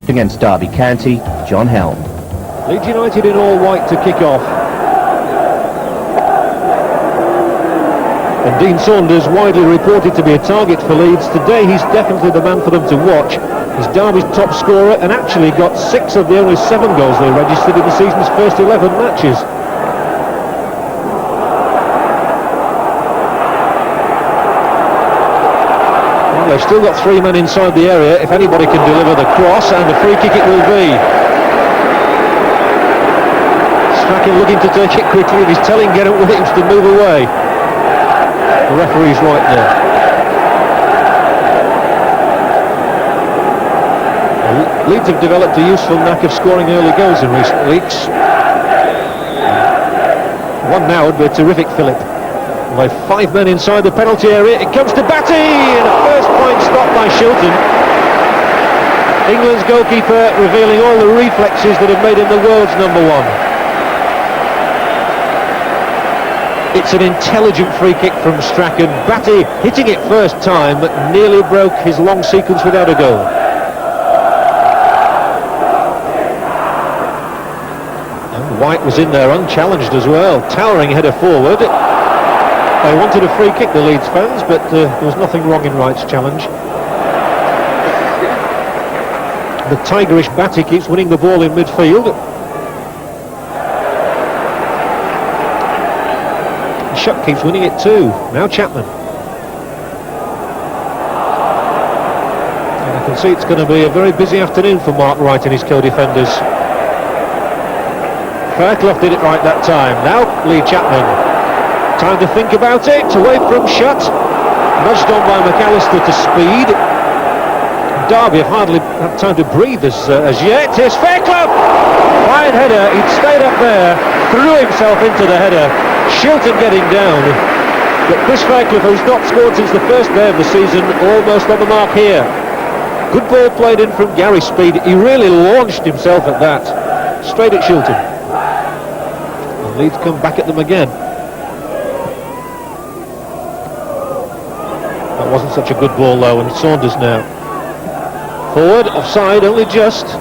Against Derby County, John Helm. Leeds United in all white to kick off. And Dean Saunders, widely reported to be a target for Leeds. Today he's definitely the man for them to watch. He's Derby's top scorer and actually got 6 of the only 7 goals they registered in the season's first 11 matches. Well, they've still got 3 men inside the area. If anybody can deliver the cross, and the free kick it will be. Strachan looking to take it quickly, and he's telling Gareth Williams to move away. The referee's right there. Leeds have developed a useful knack of scoring early goals in recent weeks. One now would be a terrific fillip. By 5 men inside the penalty area, it comes to Batty, and a first point stop by Shilton. England's goalkeeper revealing all the reflexes that have made him the world's #1. It's an intelligent free kick from Strachan. Batty hitting it first time, but nearly broke his long sequence without a goal. And White was in there unchallenged as well, towering header forward. They wanted a free kick, the Leeds fans, but there was nothing wrong in Wright's challenge. The tigerish Batty keeps winning the ball in midfield. Shuck keeps winning it too. Now Chapman. And I can see it's going to be a very busy afternoon for Mark Wright and his co-defenders. Fairclough did it right that time. Now Lee Chapman. Time to think about it. Away from Shutt. Nudged on by McAllister to speed. Derby have hardly had time to breathe as yet. Here's Fairclough. Fine header. He'd stayed up there. Threw himself into the header. Shilton getting down, but Chris Fairclough, who's not scored since the first day of the season, almost on the mark here. Good ball played in from Gary Speed. He really launched himself at that, straight at Shilton. And Leeds come back at them again. That wasn't such a good ball though, and Saunders now. Forward, offside, only just.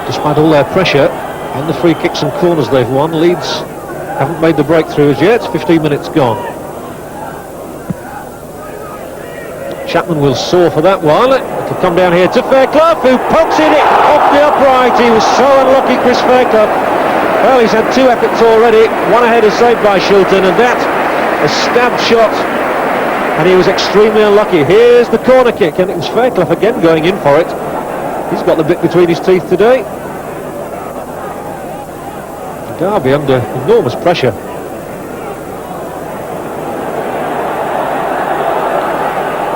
Despite all their pressure and the free kicks and corners they've won, Leeds haven't made the breakthrough as yet. 15 minutes gone. Chapman will soar for that one. It'll come down here to Fairclough, who pokes in it off the upright. He was so unlucky, Chris Fairclough. Well, he's had 2 efforts already. One ahead is saved by Shilton, and that a stabbed shot, and he was extremely unlucky. Here's the corner kick, and it was Fairclough again going in for it. He's got the bit between his teeth today. Derby under enormous pressure.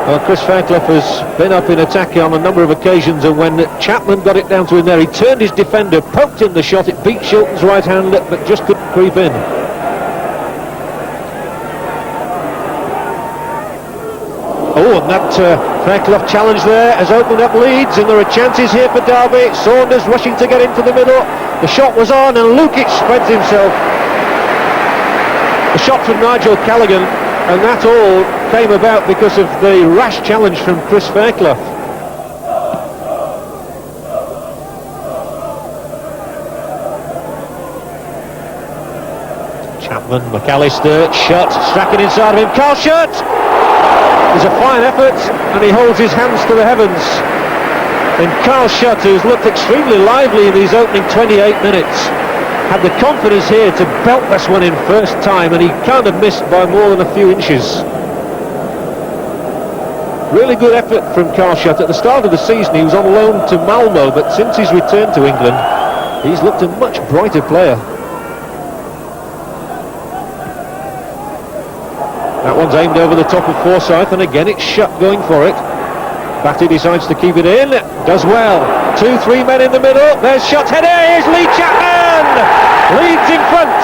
Well, Chris Fairclough has been up in attack on a number of occasions, and when Chapman got it down to him there, he turned his defender, poked in the shot, it beat Shilton's right hand, but just couldn't creep in. Oh, and that Fairclough challenge there has opened up Leeds, and there are chances here for Derby. Saunders rushing to get into the middle. The shot was on, and Lukic spreads himself. The shot from Nigel Callaghan, and that all came about because of the rash challenge from Chris Fairclough. Chapman, McAllister, Shutt, Strachan inside of him. Carl Shutt! It's a fine effort, and he holds his hands to the heavens. And Carl Shutt, who's looked extremely lively in these opening 28 minutes, had the confidence here to belt this one in first time, and he kind of missed by more than a few inches. Really good effort from Carl Shutt. At the start of the season he was on loan to Malmo, but since he's returned to England he's looked a much brighter player. That one's aimed over the top of Forsyth, and again it's Shutt going for it. Batty decides to keep it in, does well. 2-3 men in the middle, there's Shutt's header, here's Lee Chapman! Leeds in front.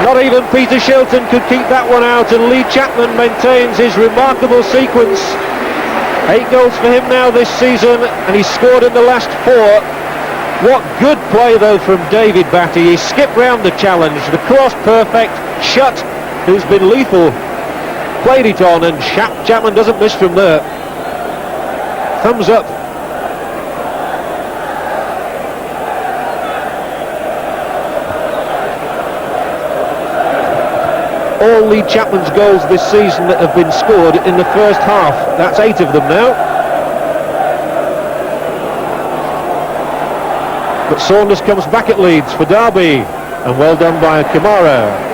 Not even Peter Shilton could keep that one out, and Lee Chapman maintains his remarkable sequence. 8 goals for him now this season, and he's scored in the last 4. What good play though from David Batty. He skipped round the challenge, the cross perfect, Shutt, who's been lethal, played it on, and Chapman doesn't miss from there. Thumbs up. All Lee Chapman's goals this season have been scored in the first half. That's 8 of them now. But Saunders comes back at Leeds for Derby, and well done by Kamara.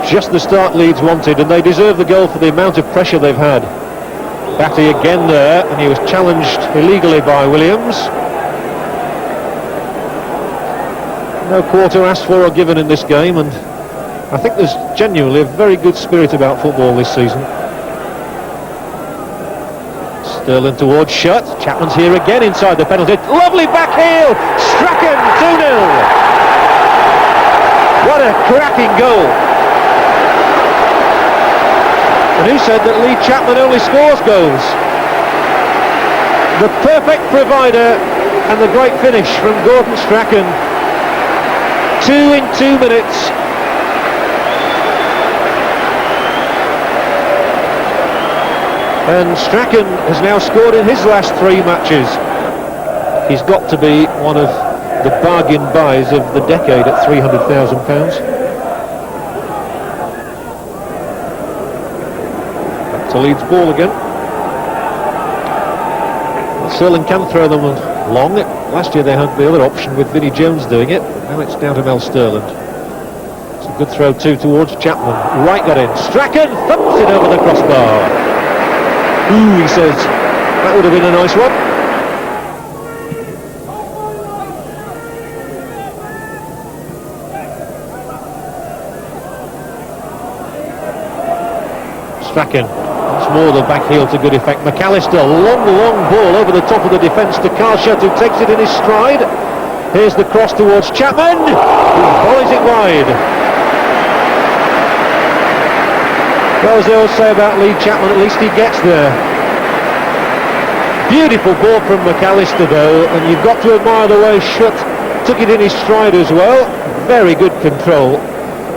Just the start Leeds wanted, and they deserve the goal for the amount of pressure they've had. Batty again there, and he was challenged illegally by Williams. No quarter asked for or given in this game, and I think there's genuinely a very good spirit about football this season. Sterling towards Shutt. Chapman's here again inside the penalty. Lovely back heel! Strachan, 2-0! What a cracking goal! And who said that Lee Chapman only scores goals? The perfect provider and the great finish from Gordon Strachan. 2 in 2 minutes. And Strachan has now scored in his last 3 matches. He's got to be one of the bargain buys of the decade at £300,000. Back to Leeds ball again. Sterling can throw them long. Last year they had the other option with Vinnie Jones doing it. Now it's down to Mel Sterling. It's a good throw too towards Chapman. Right got in. Strachan thumps it over the crossbar. Ooh, he says. That would have been a nice one. Strachan. Once more the back heel to good effect. McAllister, long ball over the top of the defence to Carlshat, who takes it in his stride. Here's the cross towards Chapman, who volleys it wide. Well, as they always say about Lee Chapman, at least he gets there. Beautiful ball from McAllister though, and you've got to admire the way Shutt took it in his stride as well. Very good control,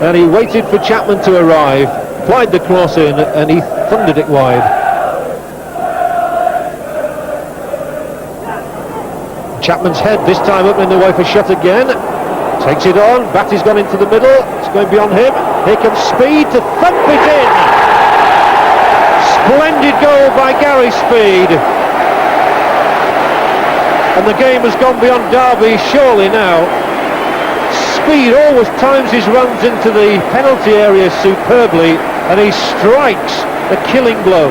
and he waited for Chapman to arrive, applied the cross in, and he thundered it wide. Chapman's head this time up in the way for Shutt again. Takes it on. Batty's gone into the middle. It's going beyond him. Here comes Speed to thump it in. Splendid goal by Gary Speed. And the game has gone beyond Derby surely now. Speed always times his runs into the penalty area superbly, and he strikes a killing blow.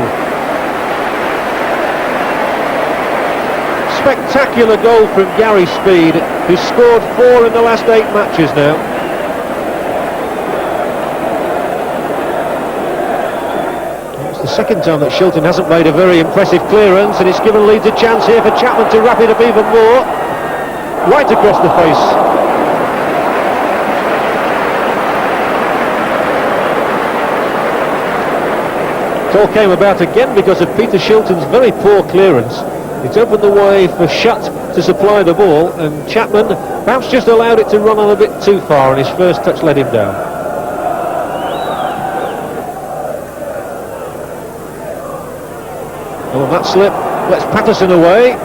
Spectacular goal from Gary Speed, who's scored 4 in the last 8 matches now. It's the second time that Shilton hasn't made a very impressive clearance, and it's given Leeds a chance here for Chapman to wrap it up even more. Right across the face. It all came about again because of Peter Shilton's very poor clearance. It's opened the way for Shutt to supply the ball, and Chapman perhaps just allowed it to run on a bit too far, and his first touch let him down. Oh, that slip lets Patterson away.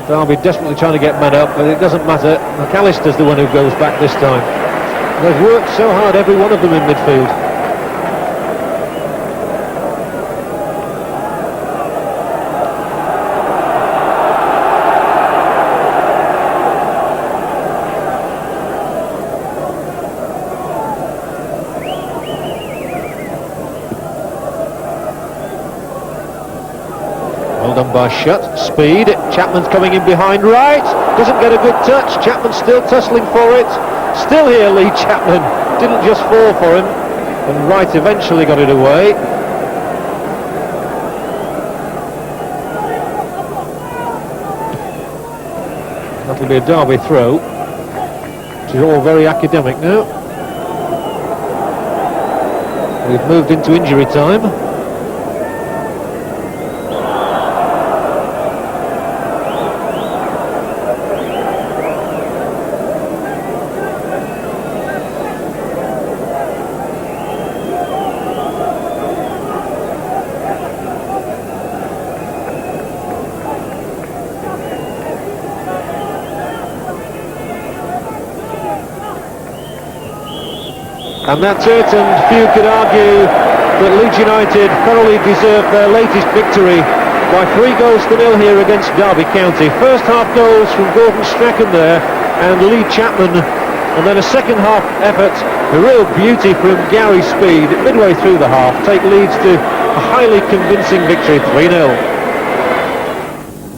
Derby desperately trying to get men up, but it doesn't matter. McAllister's the one who goes back this time. They've worked so hard, every one of them in midfield. By Shutt, Speed, Chapman's coming in behind right, doesn't get a good touch, Chapman still tussling for it, still here Lee Chapman, didn't just fall for him, and Wright eventually got it away. That'll be a Derby throw, which is all very academic now. We've moved into injury time. And that's it, and few could argue that Leeds United thoroughly deserved their latest victory by 3-0 here against Derby County. First half goals from Gordon Strachan there and Lee Chapman, and then a second half effort, a real beauty from Gary Speed midway through the half, take Leeds to a highly convincing victory, 3-0.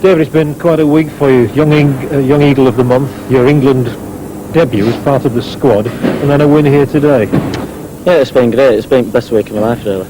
David, it's been quite a week for you. Young Eagle of the Month, your England debut as part of the squad, and then a win here today. Yeah, it's been great. It's been the best week of my life, really.